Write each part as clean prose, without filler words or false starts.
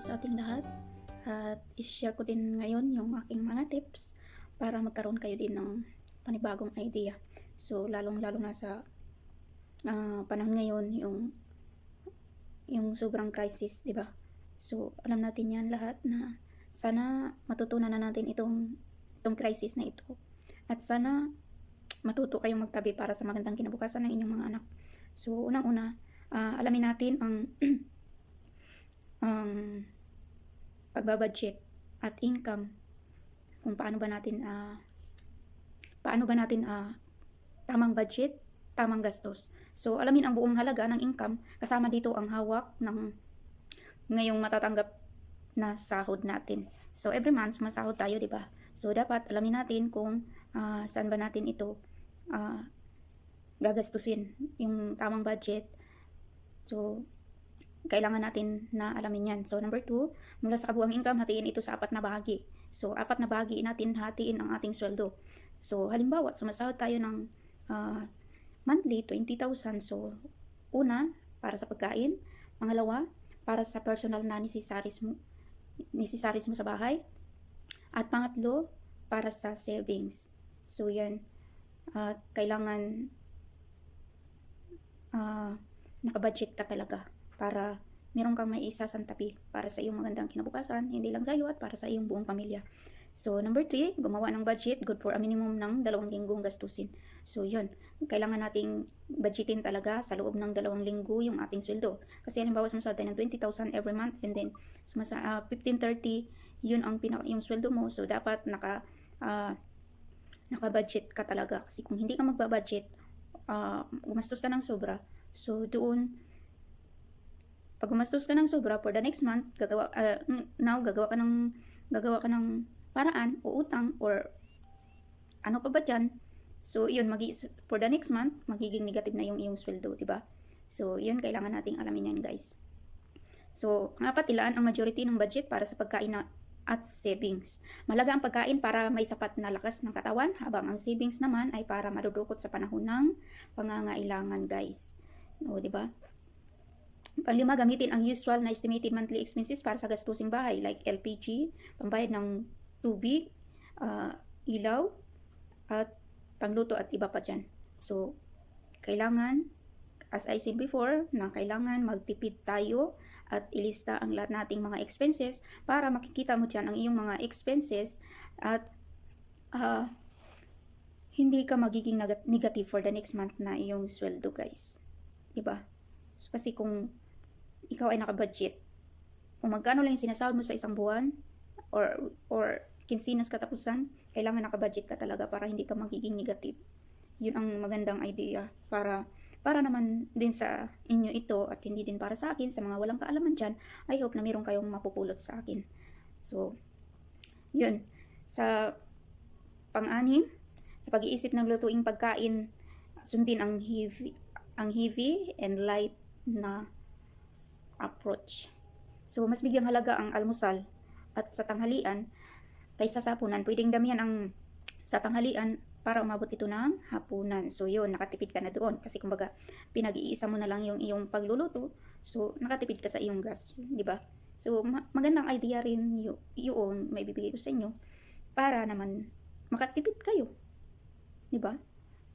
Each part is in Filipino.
sa ating lahat at i-share ko din ngayon yung aking mga tips para magkaroon kayo din ng panibagong idea. So lalong-lalo na sa panahon ngayon yung sobrang crisis, 'di ba? So alam natin 'yan lahat na sana matutunan na natin itong crisis na ito. At sana matuto kayong magtabi para sa magandang kinabukasan ng inyong mga anak. So unang-una, alamin natin ang pagbabudget at income, kung paano ba natin tamang budget, tamang gastos. So alamin ang buong halaga ng income, kasama dito ang hawak ng ngayong matatanggap na sahod natin. So every month masahod tayo, di ba? So dapat alamin natin kung saan ba natin ito gagastusin, yung tamang budget. So kailangan natin na alamin yan. So number 2, mula sa kabuuang income, hatiin ito sa 4 na bahagi. So 4 na bahagi natin hatiin ang ating sweldo. So halimbawa, sumasahod tayo ng monthly 20,000. So una, para sa pagkain. Pangalawa, para sa personal na necessaries mo sa bahay. At pangatlo, para sa savings. So yan, kailangan nakabudget ka talaga para meron kang may isasantabi para sa iyong magandang kinabukasan, hindi lang sa iyo at para sa iyong buong pamilya. So number 3, gumawa ng budget good for a minimum ng 2 linggong gastusin. So yun, kailangan nating budgetin talaga sa loob ng 2 linggo yung ating sweldo. Kasi halimbawa sumasahod tayo ng 20,000 every month and then 15-30 yun ang yung sweldo mo. So dapat naka-budget ka talaga. Kasi kung hindi ka magbabudget, gumastos ka ng sobra. So doon, pag gumastos ka ng sobra for the next month, gagawa ka ng paraan o utang or ano pa ba dyan. So yun, for the next month, magiging negative na yung iyong sweldo, diba? So yun, kailangan nating alamin yan, guys. So apat, ilaan ang majority ng budget para sa pagkain at savings. Mahalaga ang pagkain para may sapat na lakas ng katawan, habang ang savings naman ay para madudukot sa panahon ng pangangailangan, guys. O, diba? Panglima, gamitin ang usual na estimated monthly expenses para sa gastusing bahay like LPG, pambayad ng tubig, ilaw, at pangluto at iba pa dyan. So, kailangan, as I said before, na kailangan magtipid tayo at ilista ang lahat nating mga expenses para makikita mo dyan ang iyong mga expenses at hindi ka magiging negative for the next month na iyong sweldo, guys. Diba? Kasi kung ikaw ay nakabudget, kung magkano lang yung sinasahod mo sa isang buwan or kinsinas katapusan, kailangan nakabudget ka talaga para hindi ka magiging negative. Yun ang magandang idea para naman din sa inyo ito at hindi din para sa akin, sa mga walang kaalaman dyan. I hope na meron kayong mapupulot sa akin. So, yun. Sa pang-anim, sa pag-iisip ng lutuing pagkain, sundin ang heavy and light na approach. So, mas bigyang halaga ang almusal at sa tanghalian kaysa sa hapunan. Pwedeng damihan ang sa tanghalian para umabot ito ng hapunan. So, yun, nakatipid ka na doon. Kasi kumbaga, pinag-iisa mo na lang yung iyong pagluluto. So, nakatipid ka sa iyong gas. Diba? So, magandang idea rin yun may bibigay ko sa inyo para naman makatipid kayo. Diba?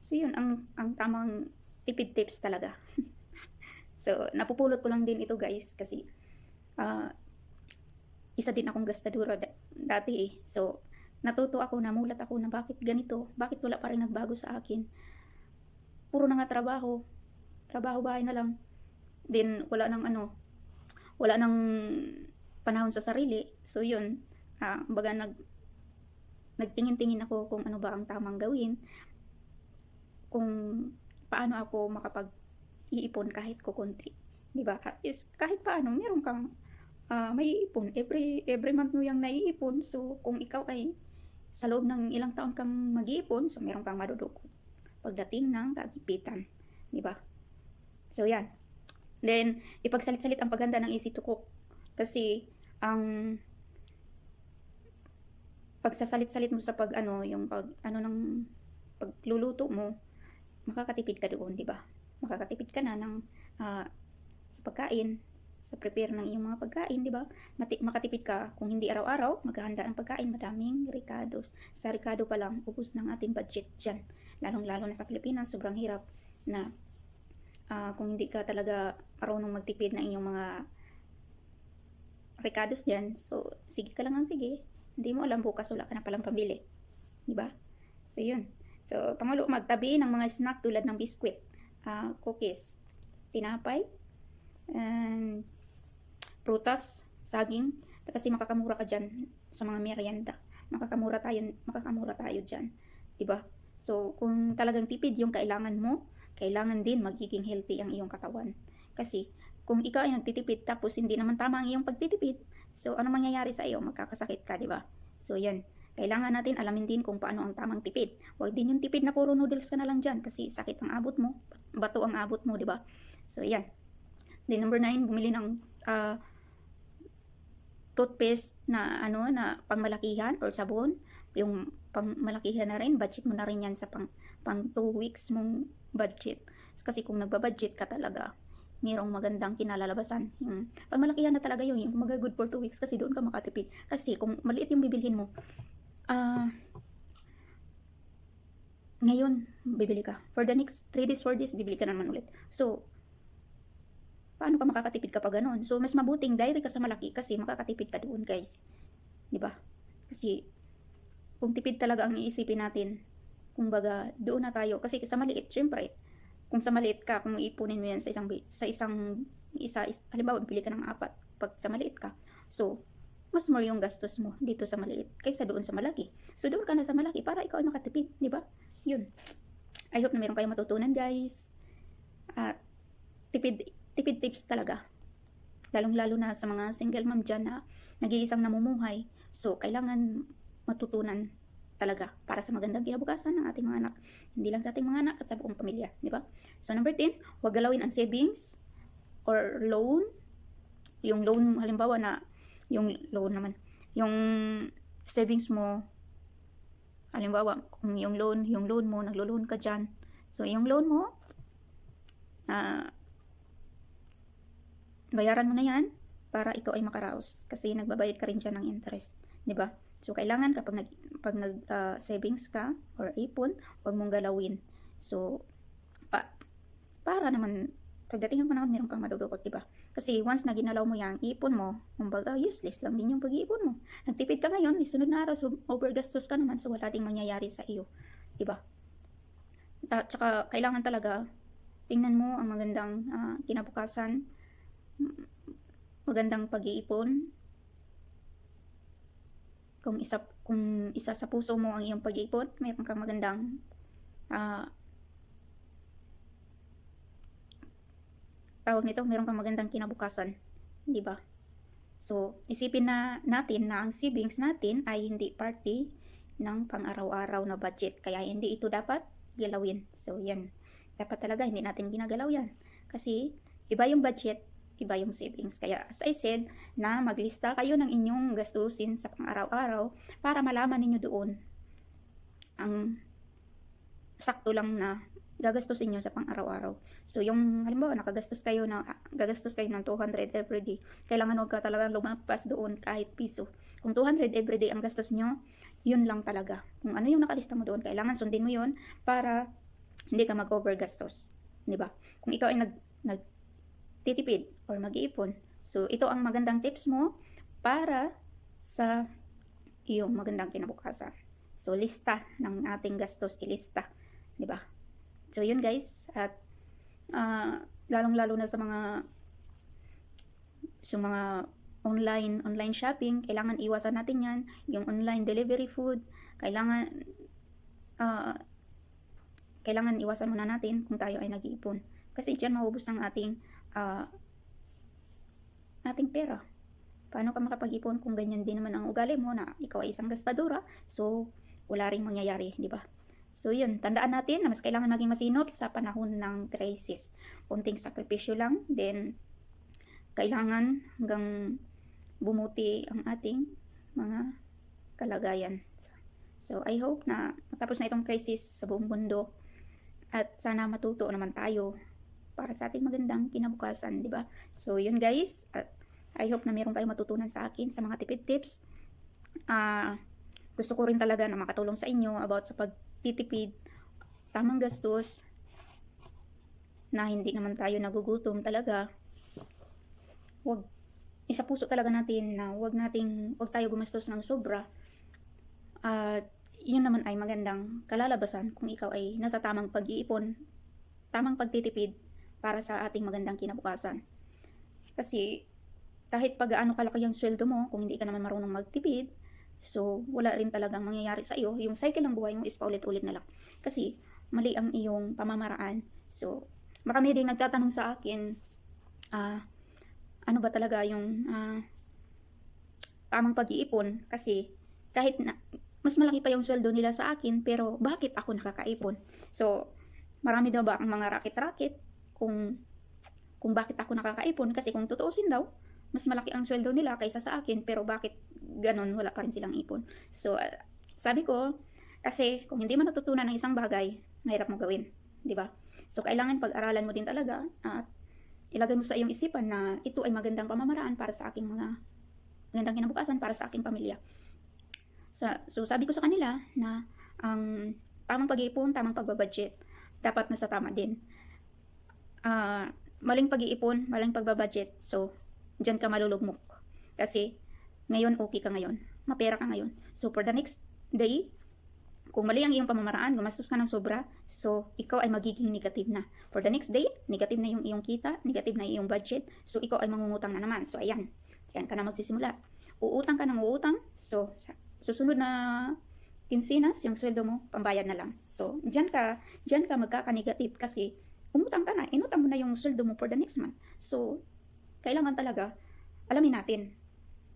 So, yun, ang tamang tipid tips talaga. So, napupulot ko lang din ito, guys, kasi isa din akong gastadura dati eh. So, natuto ako, namulat ako na bakit ganito, bakit wala pa rin nagbago sa akin. Puro na nga trabaho bahay na lang. Then, wala nang panahon sa sarili. So, yun, baga nagtingin-tingin ako kung ano ba ang tamang gawin, kung paano ako makapag-iipon kahit kukunti. Diba? Is kahit paano, meron kang may ipon. Every month mo yung naiipon. So, kung ikaw ay sa loob ng ilang taon kang mag-iipon, so meron kang madudukot pagdating ng kagipitan. Diba? So, yan. Then, ipagsalit-salit ang paghanda ng easy to cook. Kasi, ang pagsasalit-salit mo sa pagluluto mo, makakatipid ka doon, diba? Makakatipid ka na ng sa pagkain sa prepare ng iyong mga pagkain, di ba? Makatipid ka kung hindi araw-araw maghahanda ng pagkain, madaming ricados. Sa ricado pa lang, ubos ng ating budget dyan. Lalong-lalo na sa Pilipinas, sobrang hirap na kung hindi ka talaga marunong magtipid ng iyong mga ricados dyan, so sige ka lang ang sige. Hindi mo alam bukas wala ka na palang pambili. Di ba? So yun. So pangulo, magtabi ng mga snack tulad ng biskwit, cookies, tinapay, and prutas, saging, kasi makakamura ka dyan sa mga merienda. Makakamura tayo dyan. Diba? So, kung talagang tipid yung kailangan mo, kailangan din magiging healthy ang iyong katawan. Kasi, kung ikaw ay nagtitipid tapos hindi naman tama ang iyong pagtitipid, so ano mangyayari sa iyo? Magkakasakit ka, diba? So, yan. Kailangan natin alamin din kung paano ang tamang tipid. Huwag din yung tipid na puro noodles ka na lang dyan kasi sakit ang abot mo, bato ang abot mo, diba? So, yan. Then number 9, bumili ng toothpaste na na pangmalakihan or sabon. Yung pangmalakihan na rin, budget mo na rin yan sa pang 2 weeks mong budget. Kasi kung nagbabudget ka talaga, mayroong magandang kinalalabasan. Yung pangmalakihan na talaga yung mag-good for 2 weeks kasi doon ka makatipid. Kasi kung maliit yung bibilhin mo, ngayon, bibili ka. For the next 3 days, 4 days, bibili ka naman ulit. So, paano ka makakatipid kapag ganun? So, mas mabuting direct ka sa malaki kasi makakatipid ka doon, guys. Diba? Kasi, kung tipid talaga ang iisipin natin, kumbaga, doon na tayo. Kasi sa maliit, syempre, kung sa maliit ka, kung iipunin mo yan halimbawa, bibili ka ng 4, pag sa maliit ka. So, mas more yung gastos mo dito sa maliit kaysa doon sa malaki. So, doon ka na sa malaki para ikaw ay makatipid, di ba? Yun. I hope na meron kayong matutunan, guys. At tipid tips talaga. Lalong-lalo na sa mga single mom dyan na nag-iisang namumuhay. So, kailangan matutunan talaga para sa magandang kinabukasan ng ating mga anak. Hindi lang sa ating mga anak at sa buong pamilya, di ba? So, number 10, huwag galawin ang savings or loan. Yung loan, halimbawa na yung loan naman, yung savings mo, halimbawa, kung yung loan mo, naglo-loan ka dyan. So, yung loan mo, bayaran mo na yan para ikaw ay makaraos. Kasi nagbabayad ka rin dyan ng interest. Diba? So, kailangan kapag savings ka or ipon, huwag mong galawin. So, para naman, pagdating ng panahon, meron kang madudukot, diba? Kasi once na ginalaw mo yung ipon mo, kumbaga useless lang din yung pag-iipon mo. Nagtipid ka ngayon, isunod na araw, so overgastos ka naman, so wala ding mangyayari sa iyo. Diba? Tsaka, kailangan talaga, tingnan mo ang magandang kinabukasan, magandang pag-iipon. Kung isa sa puso mo ang iyong pag-iipon, mayroon kang magandang meron kang magandang kinabukasan, di ba? So, isipin natin na ang savings natin ay hindi parte ng pang-araw-araw na budget. Kaya hindi ito dapat galawin. So, yan. Dapat talaga hindi natin ginagalaw yan. Kasi, iba yung budget, iba yung savings. Kaya, as I said, na maglista kayo ng inyong gastusin sa pang-araw-araw para malaman ninyo doon ang sakto lang na gagastusin nyo sa pang-araw-araw. So, yung halimbawa, gagastos kayo ng 200 everyday. Kailangan huwag ka talagang lumampas doon kahit piso. Kung 200 everyday ang gastos nyo, yun lang talaga. Kung ano yung nakalista mo doon, kailangan sundin mo yun para hindi ka mag-overgastos. Diba? Kung ikaw ay nagtitipid or mag-iipon, so ito ang magandang tips mo para sa iyong magandang kinabukasan. So, lista ng ating gastos, ilista. Diba? So, yun guys. At, lalong-lalo na sa mga online shopping, kailangan iwasan natin yan. Yung online delivery food, kailangan iwasan muna natin kung tayo ay nag-iipon. Kasi dyan maubos ang ating pera. Paano ka makapag-ipon kung ganyan din naman ang ugali mo na ikaw ay isang gastadora? So, wala ring mangyayari, di ba? So, yun. Tandaan natin na mas kailangan maging masinop sa panahon ng crisis. Kunting sakripisyo lang. Then, kailangan hanggang bumuti ang ating mga kalagayan. So, I hope na matapos na itong crisis sa buong mundo. At sana matuto naman tayo para sa ating magandang kinabukasan, di ba? So, yun guys. I hope na meron kayong matutunan sa akin sa mga tipid tips. Gusto ko rin talaga na makatulong sa inyo about sa pagtitipid, tamang gastos, na hindi naman tayo nagugutom talaga. Isa puso talaga natin na wag tayo gumastos ng sobra. At yun naman ay magandang kalalabasan kung ikaw ay nasa tamang pag-iipon, tamang pagtitipid para sa ating magandang kinabukasan. Kasi kahit pag-aano kalaki yung sweldo mo, kung hindi ka naman marunong magtipid, so wala rin talagang mangyayari sa iyo. Yung cycle ng buhay mo is paulit-ulit na lang. Kasi mali ang iyong pamamaraan. So, marami din nagtatanong sa akin, ano ba talaga yung tamang pag-iipon? Kasi kahit na mas malaki pa yung sweldo nila sa akin, pero bakit ako nakakaipon? So, marami daw ba ang mga racket-racket kung bakit ako nakakaipon? Kasi kung tutuusin daw, mas malaki ang sweldo nila kaysa sa akin, pero bakit ganon wala pa rin silang ipon? So, sabi ko, kasi kung hindi mo natutunan ng isang bagay, mahirap mo gawin, di ba? So, kailangan pag-aralan mo din talaga at ilagay mo sa iyong isipan na ito ay magandang pamamaraan para sa aking magandang kinabukasan para sa aking pamilya. So, sabi ko sa kanila na ang tamang pag-iipon, tamang pagbabudget, dapat nasa tama din. Maling pag-iipon, maling pagbabudget, so, dyan ka malulugmok. Kasi, ngayon okay ka ngayon. Mapera ka ngayon. So, for the next day, kung mali ang iyong pamamaraan, gumastos ka ng sobra, so, ikaw ay magiging negative na. For the next day, negative na yung iyong kita, negative na yung budget, so, ikaw ay mangungutang na naman. So, ayan. Diyan ka na magsisimula. Uutang ka ng uutang, so, susunod na kinsinas, yung sweldo mo, pambayad na lang. So, dyan ka magkaka-negative kasi umutang ka na, inutang mo na yung sweldo mo for the next month. So, kailangan talaga, alamin natin.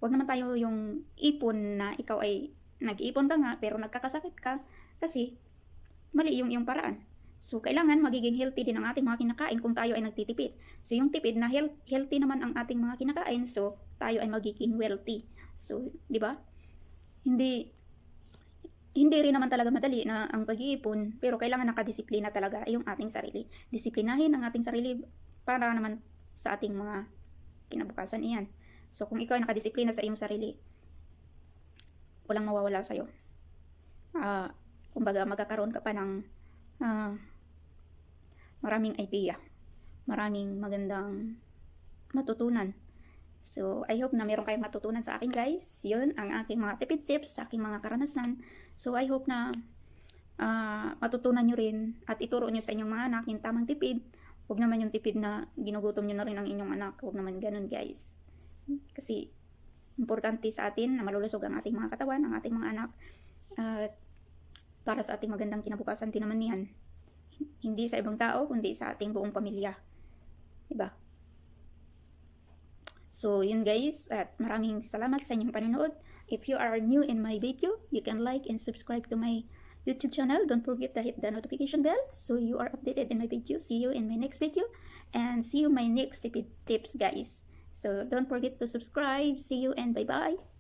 Huwag naman tayo yung ipon na ikaw ay nag-iipon ka nga pero nagkakasakit ka kasi mali yung iyong paraan. So, kailangan magiging healthy din ang ating mga kinakain kung tayo ay nagtitipid. So, yung tipid na healthy naman ang ating mga kinakain, so tayo ay magiging wealthy. So, di ba? Hindi rin naman talaga madali na ang pag-iipon, pero kailangan nakadisiplina talaga yung ating sarili. Disiplinahin ang ating sarili para naman sa ating mga kinabukasan iyan. So, kung ikaw ay nakadisiplina sa iyong sarili, walang mawawala sa'yo. Kumbaga, magkakaroon ka pa ng maraming idea, maraming magandang matutunan. So, I hope na meron kayong matutunan sa akin guys. Yun ang aking mga tipid tips, sa aking mga karanasan. So, I hope na matutunan nyo rin at ituro nyo sa inyong mga anak yung tamang tipid. Huwag naman yung tipid na ginugutom nyo na rin ang inyong anak. Huwag naman ganun guys. Kasi, importante sa atin na malulusog ang ating mga katawan, ang ating mga anak. Para sa ating magandang kinabukasan din naman yan. Hindi sa ibang tao, kundi sa ating buong pamilya. Diba? So, yun guys, at maraming salamat sa inyong panonood. If you are new in my video, you can like and subscribe to my YouTube channel. Don't forget to hit the notification bell so you are updated in my video. See you in my next video and see you my next tips guys. So, don't forget to subscribe. See you and bye-bye.